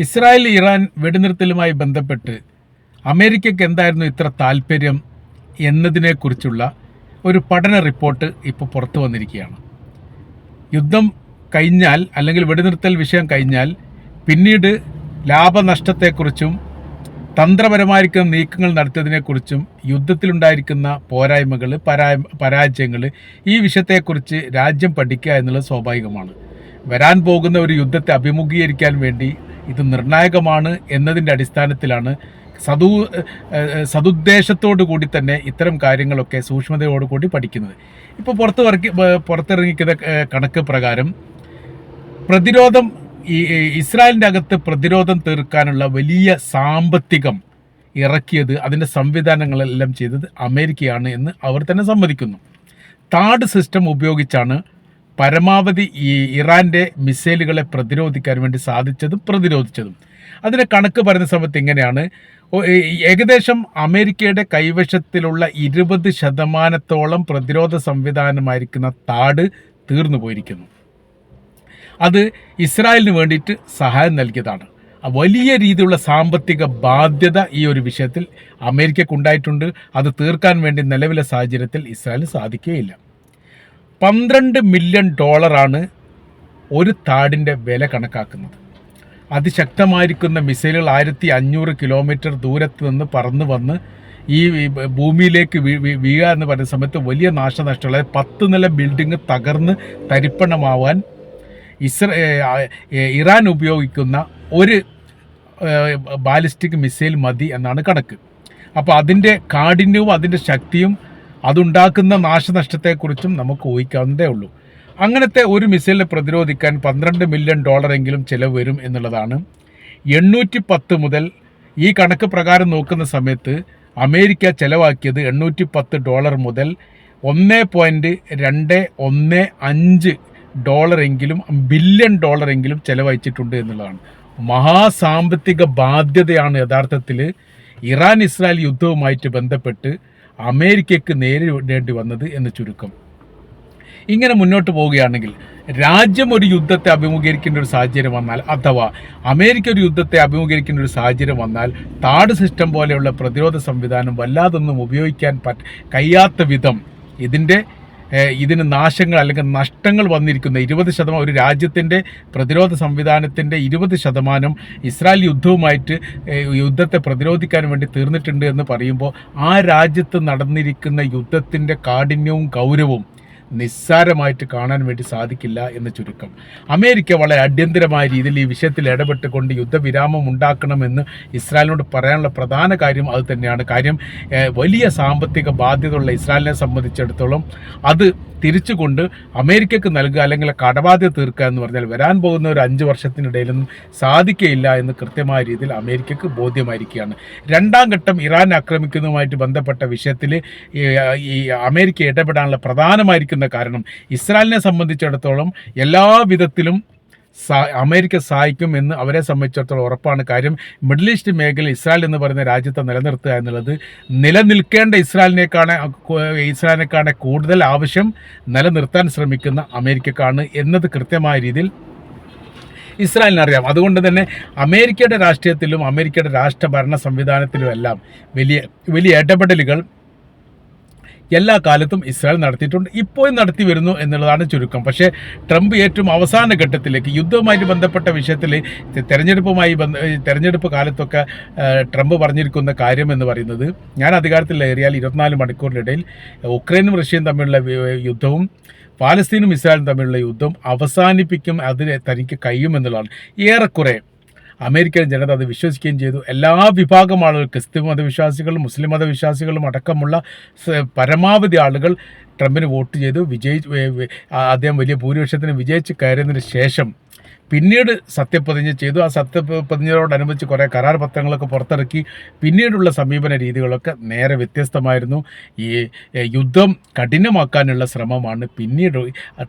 Israel Iran വെടിനിർത്തലുമായി ബന്ധപ്പെട്ട് അമേരിക്കയ്ക്ക് എന്തായിരുന്നു ഇത്ര താല്പര്യം എന്നതിനെക്കുറിച്ചുള്ള ഒരു പഠന റിപ്പോർട്ട് ഇപ്പോൾ പുറത്തു വന്നിരിക്കുകയാണ്. യുദ്ധം കഴിഞ്ഞാൽ അല്ലെങ്കിൽ വെടിനിർത്തൽ വിഷയം കഴിഞ്ഞാൽ പിന്നീട് ലാഭനഷ്ടത്തെക്കുറിച്ചും തന്ത്രപരമായിരിക്കുന്ന നീക്കങ്ങൾ നടത്തിയതിനെക്കുറിച്ചും യുദ്ധത്തിലുണ്ടായിരിക്കുന്ന പോരായ്മകൾ പരാജയങ്ങൾ ഈ വിഷയത്തെക്കുറിച്ച് രാജ്യം പഠിക്കുക എന്നുള്ളത് സ്വാഭാവികമാണ്. വരാൻ പോകുന്ന ഒരു യുദ്ധത്തെ അഭിമുഖീകരിക്കാൻ വേണ്ടി ഇത് നിർണായകമാണ് എന്നതിൻ്റെ അടിസ്ഥാനത്തിലാണ് സതുദ്ദേശത്തോടു കൂടി തന്നെ ഇത്തരം കാര്യങ്ങളൊക്കെ സൂക്ഷ്മതയോടുകൂടി പഠിക്കുന്നത്. ഇപ്പോൾ പുറത്തിറങ്ങിക്കുന്ന കണക്ക് പ്രകാരം പ്രതിരോധം ഇസ്രായേലിൻ്റെ അകത്ത് പ്രതിരോധം തീർക്കാനുള്ള വലിയ സാമ്പത്തികം ഇറക്കിയത്, അതിൻ്റെ സംവിധാനങ്ങളെല്ലാം ചെയ്തത് അമേരിക്കയാണ് എന്ന് അവർ തന്നെ സമ്മതിക്കുന്നു. താഡ് സിസ്റ്റം ഉപയോഗിച്ചാണ് പരമാവധി ഇറാൻ്റെ മിസൈലുകളെ പ്രതിരോധിക്കാൻ വേണ്ടി പ്രതിരോധിച്ചതും. അതിൻ്റെ കണക്ക് പറയുന്ന സമയത്ത് ഇങ്ങനെയാണ്: ഏകദേശം അമേരിക്കയുടെ കൈവശത്തിലുള്ള 20% പ്രതിരോധ സംവിധാനമായിരിക്കുന്ന താഡ് തീർന്നു പോയിരിക്കുന്നു. അത് ഇസ്രായേലിന് വേണ്ടിയിട്ട് സഹായം നൽകിയതാണ്. വലിയ രീതിയിലുള്ള സാമ്പത്തിക ബാധ്യത ഈ ഒരു വിഷയത്തിൽ അമേരിക്കക്കുണ്ടായിട്ടുണ്ട്. അത് തീർക്കാൻ വേണ്ടി നിലവിലെ സാഹചര്യത്തിൽ ഇസ്രായേലിന് സാധിക്കുകയില്ല. $12 മില്യൺ ഒരു താഡിൻ്റെ വില കണക്കാക്കുന്നത്. അതിശക്തമായിരിക്കുന്ന മിസൈലുകൾ 1500 കിലോമീറ്റർ ദൂരത്ത് നിന്ന് പറന്നു വന്ന് ഈ ഭൂമിയിലേക്ക് വീഴുക എന്ന് പറയുന്ന സമയത്ത് വലിയ നാശനഷ്ടങ്ങൾ, 10 നില ബിൽഡിംഗ് തകർന്ന് തരിപ്പണമാവാൻ ഇറാൻ ഉപയോഗിക്കുന്ന ഒരു ബാലിസ്റ്റിക് മിസൈൽ മതി എന്നാണ് കണക്ക്. അപ്പോൾ അതിൻ്റെ കാഠിന്യവും അതിൻ്റെ ശക്തിയും അതുണ്ടാക്കുന്ന നാശനഷ്ടത്തെക്കുറിച്ചും നമുക്ക് ഊഹിക്കാവുന്നതേ ഉള്ളൂ. അങ്ങനത്തെ ഒരു മിസൈലിനെ പ്രതിരോധിക്കാൻ $12 മില്യൺ എങ്കിലും ചിലവ് വരും എന്നുള്ളതാണ്. 810 മുതൽ ഈ കണക്ക് പ്രകാരം നോക്കുന്ന സമയത്ത് അമേരിക്ക ചിലവാക്കിയത് $810 മുതൽ $1.215 ബില്യൺ എങ്കിലും ചിലവഴിച്ചിട്ടുണ്ട് എന്നുള്ളതാണ്. മഹാസാമ്പത്തിക ബാധ്യതയാണ് യഥാർത്ഥത്തിൽ ഇറാൻ ഇസ്രായേൽ യുദ്ധവുമായിട്ട് ബന്ധപ്പെട്ട് അമേരിക്കയ്ക്ക് നേരിടേണ്ടി വന്നത് എന്ന് ചുരുക്കം. ഇങ്ങനെ മുന്നോട്ട് പോവുകയാണെങ്കിൽ രാജ്യം ഒരു യുദ്ധത്തെ അഭിമുഖീകരിക്കേണ്ട ഒരു സാഹചര്യം വന്നാൽ, അഥവാ അമേരിക്ക ഒരു യുദ്ധത്തെ അഭിമുഖീകരിക്കേണ്ട ഒരു സാഹചര്യം വന്നാൽ, താഡ് സിസ്റ്റം പോലെയുള്ള പ്രതിരോധ സംവിധാനം വല്ലാതൊന്നും ഉപയോഗിക്കാൻ കഴിയാത്ത വിധം ഇതിന് നാശങ്ങൾ അല്ലെങ്കിൽ നഷ്ടങ്ങൾ വന്നിരിക്കുന്ന 20%, ഒരു രാജ്യത്തിൻ്റെ പ്രതിരോധ സംവിധാനത്തിൻ്റെ 20% ഇസ്രായേൽ യുദ്ധത്തെ പ്രതിരോധിക്കാൻ വേണ്ടി തീർന്നിട്ടുണ്ട് എന്ന് പറയുമ്പോൾ ആ രാജ്യത്ത് നടന്നിരിക്കുന്ന യുദ്ധത്തിൻ്റെ കാഠിന്യവും ഗൗരവവും നിസ്സാരമായിട്ട് കാണാൻ വേണ്ടി സാധിക്കില്ല എന്ന് ചുരുക്കം. അമേരിക്ക വളരെ അടിയന്തരമായ രീതിയിൽ ഈ വിഷയത്തിൽ ഇടപെട്ടുകൊണ്ട് യുദ്ധവിരാമം ഉണ്ടാക്കണമെന്ന് ഇസ്രായേലിനോട് പറയാനുള്ള പ്രധാന കാര്യം അത് തന്നെയാണ്. കാര്യം വലിയ സാമ്പത്തിക ബാധ്യതയുള്ള ഇസ്രായേലിനെ സംബന്ധിച്ചിടത്തോളം അത് തിരിച്ചുകൊണ്ട് അമേരിക്കക്ക് നൽകുക അല്ലെങ്കിൽ കടബാധ്യത തീർക്കുക എന്ന് പറഞ്ഞാൽ വരാൻ പോകുന്ന ഒരു 5 വർഷത്തിനിടയിലൊന്നും സാധിക്കുകയില്ല എന്ന് കൃത്യമായ രീതിയിൽ അമേരിക്കക്ക് ബോധ്യമായിരിക്കുകയാണ്. രണ്ടാം ഘട്ടം ഇറാൻ ആക്രമിക്കുന്നതുമായിട്ട് ബന്ധപ്പെട്ട വിഷയത്തിൽ ഈ അമേരിക്ക ഇടപെടാനുള്ള പ്രധാനമായിരിക്കുന്ന കാരണം ഇസ്രായേലിനെ സംബന്ധിച്ചിടത്തോളം എല്ലാ വിധത്തിലും അമേരിക്ക സഹായിക്കും എന്ന് അവരെ സംബന്ധിച്ചിടത്തോളം ഉറപ്പാണ്. കാര്യം മിഡിൽ ഈസ്റ്റ് മേഖല ഇസ്രായേൽ എന്ന് പറയുന്ന രാജ്യത്തെ നിലനിർത്തുക എന്നുള്ളത് നിലനിൽക്കേണ്ട ഇസ്രായേലിനെക്കാണ് കൂടുതൽ ആവശ്യം നിലനിർത്താൻ ശ്രമിക്കുന്ന അമേരിക്കക്കാണ് എന്നത് കൃത്യമായ രീതിയിൽ ഇസ്രായേലിനറിയാം. അതുകൊണ്ട് തന്നെ അമേരിക്കയുടെ രാഷ്ട്രീയത്തിലും അമേരിക്കയുടെ രാഷ്ട്രഭരണ സംവിധാനത്തിലും എല്ലാം വലിയ ഇടപെടലുകൾ എല്ലാ കാലത്തും ഇസ്രായേൽ നടത്തിയിട്ടുണ്ട്, ഇപ്പോഴും നടത്തി വരുന്നു എന്നുള്ളതാണ് ചുരുക്കം. പക്ഷേ ട്രംപ് ഏറ്റവും അവസാന ഘട്ടത്തിലേക്ക് യുദ്ധവുമായിട്ട് ബന്ധപ്പെട്ട വിഷയത്തിൽ തെരഞ്ഞെടുപ്പ് കാലത്തൊക്കെ ട്രംപ് പറഞ്ഞിരിക്കുന്ന കാര്യം എന്ന് പറയുന്നത്, ഞാൻ അധികാരത്തിലേറിയാൽ 24 മണിക്കൂറിനിടയിൽ ഉക്രൈനും റഷ്യയും തമ്മിലുള്ള യുദ്ധവും പാലസ്തീനും ഇസ്രായേലും തമ്മിലുള്ള യുദ്ധം അവസാനിപ്പിക്കും, അതിന് തനിക്ക് കഴിയുമെന്നുള്ളതാണ്. ഏറെക്കുറെ അമേരിക്കൻ ജനത അത് വിശ്വസിക്കുകയും ചെയ്തു. എല്ലാ വിഭാഗം ആളുകൾ, ക്രിസ്തു മതവിശ്വാസികളും മുസ്ലിം മതവിശ്വാസികളും അടക്കമുള്ള പരമാവധി ആളുകൾ ട്രംപിന് വോട്ട് ചെയ്തു. അദ്ദേഹം വലിയ ഭൂരിപക്ഷത്തിന് വിജയിച്ച് കയറിയതിന് ശേഷം പിന്നീട് സത്യപ്രതിജ്ഞ ചെയ്തു. ആ സത്യപ്രതിജ്ഞയോടനുബന്ധിച്ച് കുറേ കരാർ പത്രങ്ങളൊക്കെ പുറത്തിറക്കി. പിന്നീടുള്ള സമീപന രീതികളൊക്കെ നേരെ വ്യത്യസ്തമായിരുന്നു. ഈ യുദ്ധം കഠിനമാക്കാനുള്ള ശ്രമമാണ് പിന്നീട്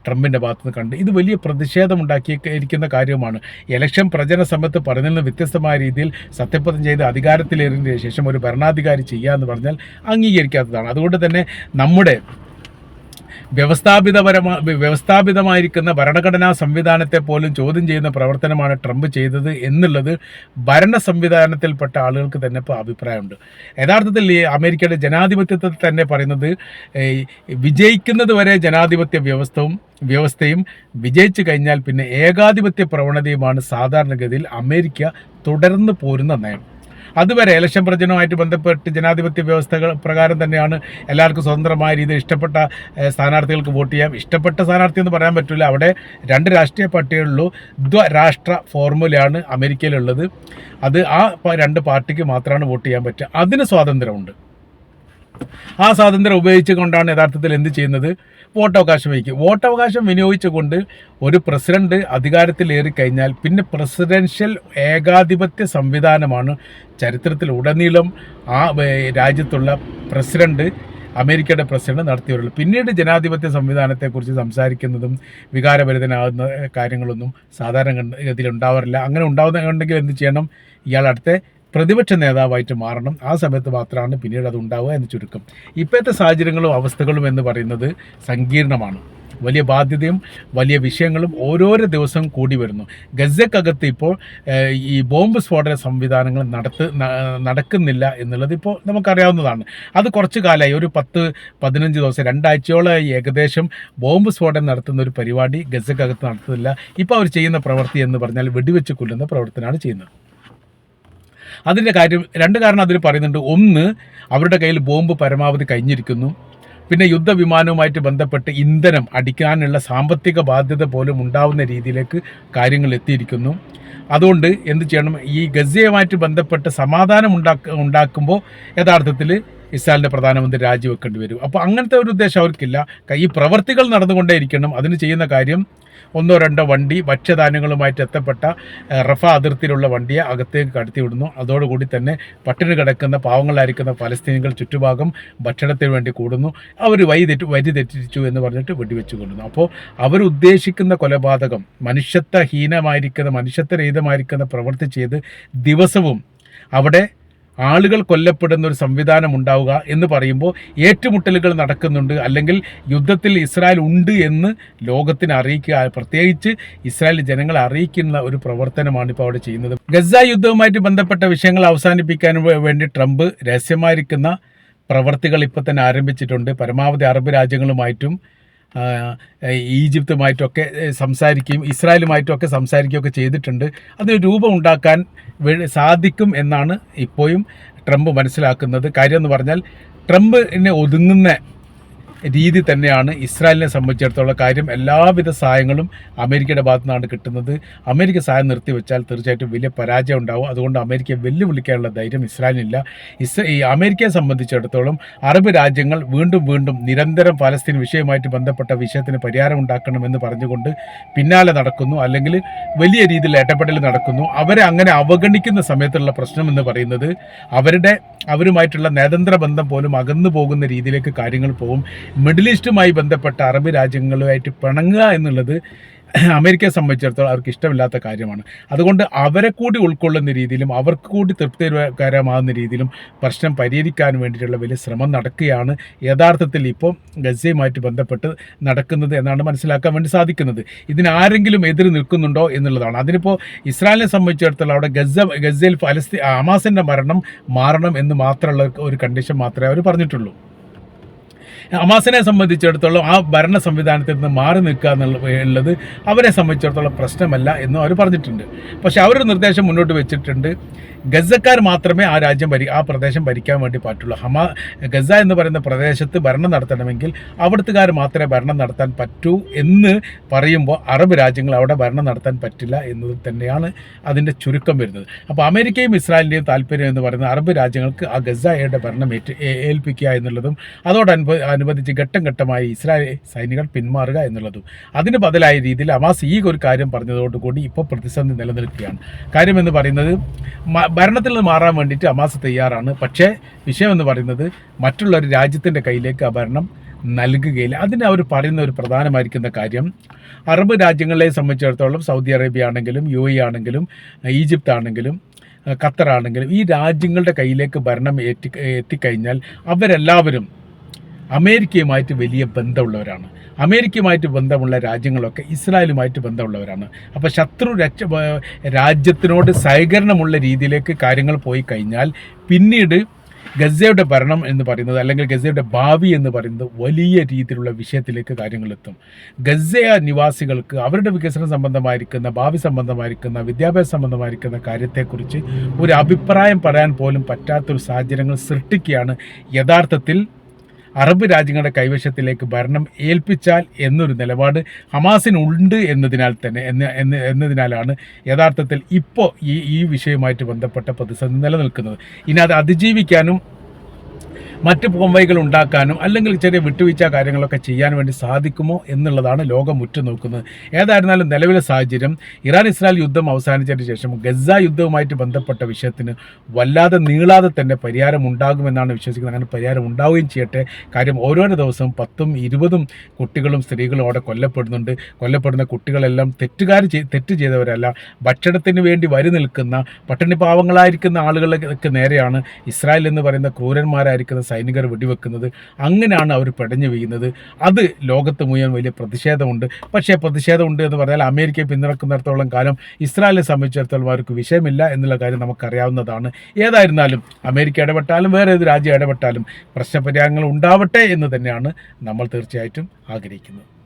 ട്രംപിൻ്റെ ഭാഗത്തുനിന്ന് കണ്ട്. ഇത് വലിയ പ്രതിഷേധമുണ്ടാക്കിയിരിക്കുന്ന കാര്യമാണ്. ഇലക്ഷൻ പ്രചരണ സമയത്ത് പറഞ്ഞതിൽ നിന്ന് വ്യത്യസ്തമായ രീതിയിൽ സത്യപ്രതിജ്ഞ ചെയ്ത് അധികാരത്തിലേറിയതിന് ശേഷം ഒരു ഭരണാധികാരി ചെയ്യുക എന്ന് പറഞ്ഞാൽ അംഗീകരിക്കാത്തതാണ്. അതുകൊണ്ട് തന്നെ നമ്മുടെ വ്യവസ്ഥാപിതമായിരിക്കുന്ന ഭരണഘടനാ സംവിധാനത്തെ പോലും ചോദ്യം ചെയ്യുന്ന പ്രവർത്തനമാണ് ട്രംപ് ചെയ്തത് എന്നുള്ളത് ഭരണ സംവിധാനത്തിൽപ്പെട്ട ആളുകൾക്ക് തന്നെ ഇപ്പോൾ അഭിപ്രായമുണ്ട്. യഥാർത്ഥത്തിൽ ഈ അമേരിക്കയുടെ ജനാധിപത്യത്തിൽ തന്നെ പറയുന്നത് വിജയിക്കുന്നത് വരെ ജനാധിപത്യ വ്യവസ്ഥയും വിജയിച്ചു കഴിഞ്ഞാൽ പിന്നെ ഏകാധിപത്യ പ്രവണതയുമാണ് സാധാരണഗതിയിൽ അമേരിക്ക തുടർന്ന് പോരുന്ന നയം. അതുവരെ ഇലക്ഷൻ പ്രചരണവുമായിട്ട് ബന്ധപ്പെട്ട് ജനാധിപത്യ വ്യവസ്ഥകൾ പ്രകാരം തന്നെയാണ് എല്ലാവർക്കും സ്വതന്ത്രമായ രീതിയിൽ ഇഷ്ടപ്പെട്ട സ്ഥാനാർത്ഥികൾക്ക് വോട്ട് ചെയ്യാം. ഇഷ്ടപ്പെട്ട സ്ഥാനാർത്ഥി എന്ന് പറയാൻ പറ്റില്ല, അവിടെ 2 രാഷ്ട്രീയ പാർട്ടികളുള്ളൂ. ദ്വരാഷ്ട്ര ഫോർമുലയാണ് അമേരിക്കയിലുള്ളത്. അത് ആ 2 പാർട്ടിക്ക് മാത്രമാണ് വോട്ട് ചെയ്യാൻ പറ്റുക. അതിന് സ്വാതന്ത്ര്യമുണ്ട്. ആ സ്വാതന്ത്ര്യം ഉപയോഗിച്ചുകൊണ്ടാണ് യഥാർത്ഥത്തിൽ എന്ത് ചെയ്യുന്നത്, വോട്ടവകാശം വഹിക്കും. വോട്ടവകാശം വിനിയോഗിച്ചുകൊണ്ട് ഒരു പ്രസിഡന്റ് അധികാരത്തിലേറി കഴിഞ്ഞാൽ പിന്നെ പ്രസിഡൻഷ്യൽ ഏകാധിപത്യ സംവിധാനമാണ് ചരിത്രത്തിൽ ഉടനീളം ആ രാജ്യത്തുള്ള അമേരിക്കയുടെ പ്രസിഡന്റ് നടത്തിയുള്ളൂ. പിന്നീട് ജനാധിപത്യ സംവിധാനത്തെക്കുറിച്ച് സംസാരിക്കുന്നതും വികാരഭരിതനാകുന്ന കാര്യങ്ങളൊന്നും സാധാരണ ഗതിയിൽ ഉണ്ടാവാറില്ല. അങ്ങനെ ഉണ്ടാവുന്നുണ്ടെങ്കിൽ എന്ത് ചെയ്യണം, ഇയാൾ അടുത്ത പ്രതിപക്ഷ നേതാവായിട്ട് മാറണം. ആ സമയത്ത് മാത്രമാണ് പിന്നീട് അത് ഉണ്ടാവുക എന്ന് ചുരുക്കം. ഇപ്പോഴത്തെ സാഹചര്യങ്ങളും അവസ്ഥകളും എന്ന് പറയുന്നത് സങ്കീർണമാണ്. വലിയ ബാധ്യതയും വലിയ വിഷയങ്ങളും ഓരോരോ ദിവസം കൂടി വരുന്നു. ഗസക്കകത്ത് ഇപ്പോൾ ഈ ബോംബ് സ്ഫോടന സംവിധാനങ്ങൾ നടക്കുന്നില്ല എന്നുള്ളത് ഇപ്പോൾ നമുക്കറിയാവുന്നതാണ്. അത് കുറച്ച് കാലമായി, ഒരു 10-15 ദിവസം, 2 ആഴ്ചയോളമായി ഏകദേശം ബോംബ് സ്ഫോടനം നടത്തുന്ന ഒരു പരിപാടി ഗസക്കകത്ത് നടത്തുന്നില്ല. ഇപ്പോൾ അവർ ചെയ്യുന്ന പ്രവൃത്തി എന്ന് പറഞ്ഞാൽ വെടിവെച്ച് കൊല്ലുന്ന പ്രവർത്തനമാണ് ചെയ്യുന്നത്. അതിൻ്റെ 2 കാരണം അതിൽ പറയുന്നുണ്ട്. ഒന്ന്, അവരുടെ കയ്യിൽ ബോംബ് പരമാവധി കഴിഞ്ഞിരിക്കുന്നു. പിന്നെ യുദ്ധവിമാനവുമായിട്ട് ബന്ധപ്പെട്ട് ഇന്ധനം അടിക്കാനുള്ള സാമ്പത്തിക ബാധ്യത പോലും ഉണ്ടാവുന്ന രീതിയിലേക്ക് കാര്യങ്ങൾ എത്തിയിരിക്കുന്നു. അതുകൊണ്ട് എന്ത് ചെയ്യണം, ഈ ഗസയുമായിട്ട് ബന്ധപ്പെട്ട് സമാധാനം ഉണ്ടാക്കുമ്പോൾ യഥാർത്ഥത്തിൽ ഇസ്രായേലിൻ്റെ പ്രധാനമന്ത്രി രാജിവെക്കേണ്ടി വരും. അപ്പോൾ അങ്ങനത്തെ ഒരു ഉദ്ദേശം അവർക്കില്ല. ഈ പ്രവർത്തികൾ നടന്നുകൊണ്ടേയിരിക്കണം. അതിന് ചെയ്യുന്ന കാര്യം 1-2 വണ്ടി ഭക്ഷ്യധാന്യങ്ങളുമായിട്ട് എത്തപ്പെട്ട റഫ അതിർത്തിയിലുള്ള വണ്ടിയെ അകത്തേക്ക് കടത്തിവിടുന്നു. അതോടുകൂടി തന്നെ പട്ടിണി കിടക്കുന്ന പാവങ്ങളായിരിക്കുന്ന പലസ്തീനികൾ ചുറ്റുഭാഗം ഭക്ഷണത്തിന് വേണ്ടി കൂടുന്നു. അവർ വരി തെറ്റിച്ചു എന്ന് പറഞ്ഞിട്ട് വെടിവെച്ച് കൊല്ലുന്നു. അപ്പോൾ അവരുദ്ദേശിക്കുന്ന കൊലപാതകം മനുഷ്യത്വരഹിതമായിരിക്കുന്ന പ്രവൃത്തി ചെയ്ത് ദിവസവും അവിടെ ആളുകൾ കൊല്ലപ്പെടുന്ന ഒരു സംവിധാനം ഉണ്ടാവുക എന്ന് പറയുമ്പോൾ ഏറ്റുമുട്ടലുകൾ നടക്കുന്നുണ്ട്, അല്ലെങ്കിൽ യുദ്ധത്തിൽ ഇസ്രായേൽ ഉണ്ട് എന്ന് ലോകത്തിന് അറിയിക്കുക, പ്രത്യേകിച്ച് ഇസ്രായേൽ ജനങ്ങളെ അറിയിക്കുന്ന ഒരു പ്രവർത്തനമാണ് ഇപ്പോൾ അവിടെ ചെയ്യുന്നത്. ഗസ യുദ്ധവുമായിട്ട് ബന്ധപ്പെട്ട വിഷയങ്ങൾ അവസാനിപ്പിക്കാൻ വേണ്ടി ട്രംപ് രഹസ്യമായിരിക്കുന്ന പ്രവർത്തികൾ ഇപ്പോൾ തന്നെ ആരംഭിച്ചിട്ടുണ്ട്. പരമാവധി അറബ് രാജ്യങ്ങളുമായിട്ടും ഈജിപ്തുമായിട്ടൊക്കെ സംസാരിക്കുകയും ഇസ്രായേലുമായിട്ടൊക്കെ സംസാരിക്കുകയൊക്കെ ചെയ്തിട്ടുണ്ട്. അതിന് രൂപം ഉണ്ടാക്കാൻ സാധിക്കും എന്നാണ് ഇപ്പോഴും ട്രംപ് മനസ്സിലാക്കുന്നത്. കാര്യം എന്ന് പറഞ്ഞാൽ ട്രംപിനെ ഒതുങ്ങുന്ന രീതി തന്നെയാണ് ഇസ്രായേലിനെ സംബന്ധിച്ചിടത്തോളം. കാര്യം എല്ലാവിധ സഹായങ്ങളും അമേരിക്കയുടെ ഭാഗത്തു നിന്നാണ് കിട്ടുന്നത്. അമേരിക്ക സഹായം നിർത്തിവെച്ചാൽ തീർച്ചയായിട്ടും വലിയ പരാജയം ഉണ്ടാവും. അതുകൊണ്ട് അമേരിക്കയെ വെല്ലുവിളിക്കാനുള്ള ധൈര്യം ഇസ്രായേലിനില്ല. ഈ അമേരിക്കയെ സംബന്ധിച്ചിടത്തോളം അറബ് രാജ്യങ്ങൾ വീണ്ടും നിരന്തരം പലസ്തീൻ വിഷയവുമായിട്ട് ബന്ധപ്പെട്ട വിഷയത്തിന് പരിഹാരം ഉണ്ടാക്കണമെന്ന് പറഞ്ഞുകൊണ്ട് പിന്നാലെ നടക്കുന്നു, അല്ലെങ്കിൽ വലിയ രീതിയിൽ ഇടപെടൽ നടക്കുന്നു. അവരെ അങ്ങനെ അവഗണിക്കുന്ന സമയത്തുള്ള പ്രശ്നം എന്ന് പറയുന്നത് അവരുമായിട്ടുള്ള നയതന്ത്ര ബന്ധം പോലും അകന്നു പോകുന്ന രീതിയിലേക്ക് കാര്യങ്ങൾ പോകും. മിഡിൽ ഈസ്റ്റുമായി ബന്ധപ്പെട്ട അറബ് രാജ്യങ്ങളുമായിട്ട് പിണങ്ങുക എന്നുള്ളത് അമേരിക്കയെ സംബന്ധിച്ചിടത്തോളം അവർക്ക് ഇഷ്ടമില്ലാത്ത കാര്യമാണ്. അതുകൊണ്ട് അവരെ കൂടി ഉൾക്കൊള്ളുന്ന രീതിയിലും അവർക്ക് കൂടി തൃപ്തികരമാകുന്ന രീതിയിലും പ്രശ്നം പരിഹരിക്കാൻ വേണ്ടിയിട്ടുള്ള വലിയ ശ്രമം നടക്കുകയാണ് യഥാർത്ഥത്തിൽ ഇപ്പോൾ ഗസയുമായിട്ട് ബന്ധപ്പെട്ട് നടക്കുന്നത് എന്നാണ് മനസ്സിലാക്കാൻ വേണ്ടി സാധിക്കുന്നത്. ഇതിനാരെങ്കിലും എതിര് നിൽക്കുന്നുണ്ടോ എന്നുള്ളതാണ്. അതിനിപ്പോൾ ഇസ്രായേലിനെ സംബന്ധിച്ചിടത്തോളം അവിടെ ഗസയിൽ ഹമാസിൻ്റെ മരണം മാറണം എന്ന് മാത്രമുള്ള ഒരു കണ്ടീഷൻ മാത്രമേ അവർ പറഞ്ഞിട്ടുള്ളൂ. ഹമാസിനെ സംബന്ധിച്ചിടത്തോളം ആ ഭരണ സംവിധാനത്തിൽ നിന്ന് മാറി നിൽക്കുക എന്നുള്ളത് അവരെ സംബന്ധിച്ചിടത്തോളം പ്രശ്നമല്ല എന്നും അവർ പറഞ്ഞിട്ടുണ്ട്. പക്ഷേ അവരൊരു നിർദ്ദേശം മുന്നോട്ട് വെച്ചിട്ടുണ്ട്. ഗസക്കാർ മാത്രമേ ആ പ്രദേശം ഭരിക്കാൻ വേണ്ടി പറ്റുള്ളൂ. ഗസ എന്ന് പറയുന്ന പ്രദേശത്ത് ഭരണം നടത്തണമെങ്കിൽ അവിടുത്തുകാർ മാത്രമേ ഭരണം നടത്താൻ പറ്റൂ എന്ന് പറയുമ്പോൾ അറബ് രാജ്യങ്ങൾ അവിടെ ഭരണം നടത്താൻ പറ്റില്ല എന്നത് തന്നെയാണ് അതിൻ്റെ ചുരുക്കം വരുന്നത്. അപ്പോൾ അമേരിക്കയും ഇസ്രായേലിൻ്റെയും താല്പര്യം എന്ന് പറയുന്നത് അറബ് രാജ്യങ്ങൾക്ക് ആ ഗസയുടെ ഭരണം ഏൽപ്പിക്കുക എന്നുള്ളതും അതോടനുബന്ധിച്ച് ഘട്ടം ഘട്ടമായി ഇസ്രായേൽ സൈനികർ പിന്മാറുക എന്നുള്ളതും. അതിന് ബദലായ രീതിയിൽ ഹമാസ് ഈ ഒരു കാര്യം പറഞ്ഞതോടുകൂടി ഇപ്പോൾ പ്രതിസന്ധി നിലനിൽക്കുകയാണ്. കാര്യമെന്ന് പറയുന്നത് ഭരണത്തിൽ നിന്ന് മാറാൻ വേണ്ടിയിട്ട് ഹമാസ് തയ്യാറാണ്. പക്ഷേ വിഷയമെന്ന് പറയുന്നത് മറ്റുള്ള ഒരു രാജ്യത്തിൻ്റെ കയ്യിലേക്ക് ആ ഭരണം നൽകുകയില്ല. അതിന് അവർ പറയുന്ന ഒരു പ്രധാനമായിരിക്കുന്ന കാര്യം, അറബ് രാജ്യങ്ങളെ സംബന്ധിച്ചിടത്തോളം സൗദി അറേബ്യ ആണെങ്കിലും UAE ആണെങ്കിലും ഈജിപ്ത് ആണെങ്കിലും ഖത്തർ ആണെങ്കിലും ഈ രാജ്യങ്ങളുടെ കയ്യിലേക്ക് ഭരണം എത്തിക്കഴിഞ്ഞാൽ അവരെല്ലാവരും അമേരിക്കയുമായിട്ട് വലിയ ബന്ധമുള്ളവരാണ്. അമേരിക്കയുമായിട്ട് ബന്ധമുള്ള രാജ്യങ്ങളൊക്കെ ഇസ്രായേലുമായിട്ട് ബന്ധമുള്ളവരാണ്. അപ്പോൾ രാജ്യത്തിനോട് സഹകരണമുള്ള രീതിയിലേക്ക് കാര്യങ്ങൾ പോയി കഴിഞ്ഞാൽ പിന്നീട് ഗസയുടെ ഭരണം എന്ന് പറയുന്നത്, അല്ലെങ്കിൽ ഗസയുടെ ഭാവി എന്ന് പറയുന്നത് വലിയ രീതിയിലുള്ള വിഷയത്തിലേക്ക് കാര്യങ്ങളെത്തും. ഗസ നിവാസികൾക്ക് അവരുടെ വികസന സംബന്ധമായിരിക്കുന്ന, ഭാവി സംബന്ധമായിരിക്കുന്ന, വിദ്യാഭ്യാസ സംബന്ധമായിരിക്കുന്ന കാര്യത്തെക്കുറിച്ച് ഒരു അഭിപ്രായം പറയാൻ പോലും പറ്റാത്തൊരു സാഹചര്യങ്ങൾ സൃഷ്ടിക്കുകയാണ് യഥാർത്ഥത്തിൽ അറബ് രാജ്യങ്ങളുടെ കൈവശത്തിലേക്ക് ഭരണം ഏൽപ്പിച്ചാൽ എന്നൊരു നിലപാട് ഹമാസിനുണ്ട് എന്നതിനാലാണ് യഥാർത്ഥത്തിൽ ഇപ്പോൾ ഈ വിഷയവുമായിട്ട് ബന്ധപ്പെട്ട പ്രതിസന്ധി നിലനിൽക്കുന്നത്. ഇനി അത് അതിജീവിക്കാനും മറ്റ് പോംവഴികൾ ഉണ്ടാക്കാനും അല്ലെങ്കിൽ ചെറിയ വിട്ടുവീഴ്ച കാര്യങ്ങളൊക്കെ ചെയ്യാൻ വേണ്ടി സാധിക്കുമോ എന്നുള്ളതാണ് ലോകം ഉറ്റുനോക്കുന്നത്. ഏതായിരുന്നാലും നിലവിലെ സാഹചര്യം ഇറാൻ ഇസ്രായേൽ യുദ്ധം അവസാനിച്ചതിന് ശേഷം ഗസ യുദ്ധവുമായിട്ട് ബന്ധപ്പെട്ട വിഷയത്തിന് വല്ലാതെ നീളാതെ തന്നെ പരിഹാരം ഉണ്ടാകുമെന്നാണ് വിശ്വസിക്കുന്നത്. അങ്ങനെ പരിഹാരം ഉണ്ടാവുകയും ചെയ്യട്ടെ. കാര്യം ഓരോരോ ദിവസവും 10ഉം 20ഉം കുട്ടികളും സ്ത്രീകളും അവിടെ കൊല്ലപ്പെടുന്നുണ്ട്. കൊല്ലപ്പെടുന്ന കുട്ടികളെല്ലാം തെറ്റ് ചെയ്തവരല്ല, ഭക്ഷണത്തിന് വേണ്ടി വരി നിൽക്കുന്ന പട്ടിണി പാവങ്ങളായിരിക്കുന്ന ആളുകൾക്ക് നേരെയാണ് ഇസ്രായേൽ എന്ന് പറയുന്ന ക്രൂരന്മാരായിരിക്കുന്ന സൈനികർ വെടിവെക്കുന്നത്. അങ്ങനെയാണ് അവർ പെടഞ്ഞു വീഴുന്നത്. അത് ലോകത്ത് മുഴുവൻ വലിയ പ്രതിഷേധമുണ്ട്. പക്ഷേ പ്രതിഷേധമുണ്ട് എന്ന് പറഞ്ഞാൽ അമേരിക്കയെ പിന്തുണക്കുന്നിടത്തോളം കാലം ഇസ്രായേലിനെ സംബന്ധിച്ചിടത്തോളം അവർക്ക് വിഷയമില്ല എന്നുള്ള കാര്യം നമുക്കറിയാവുന്നതാണ്. ഏതായിരുന്നാലും അമേരിക്ക ഇടപെട്ടാലും വേറെ ഏത് രാജ്യം ഇടപെട്ടാലും പ്രശ്നപരിഹാരങ്ങൾ ഉണ്ടാവട്ടെ എന്ന് തന്നെയാണ് നമ്മൾ തീർച്ചയായിട്ടും ആഗ്രഹിക്കുന്നത്.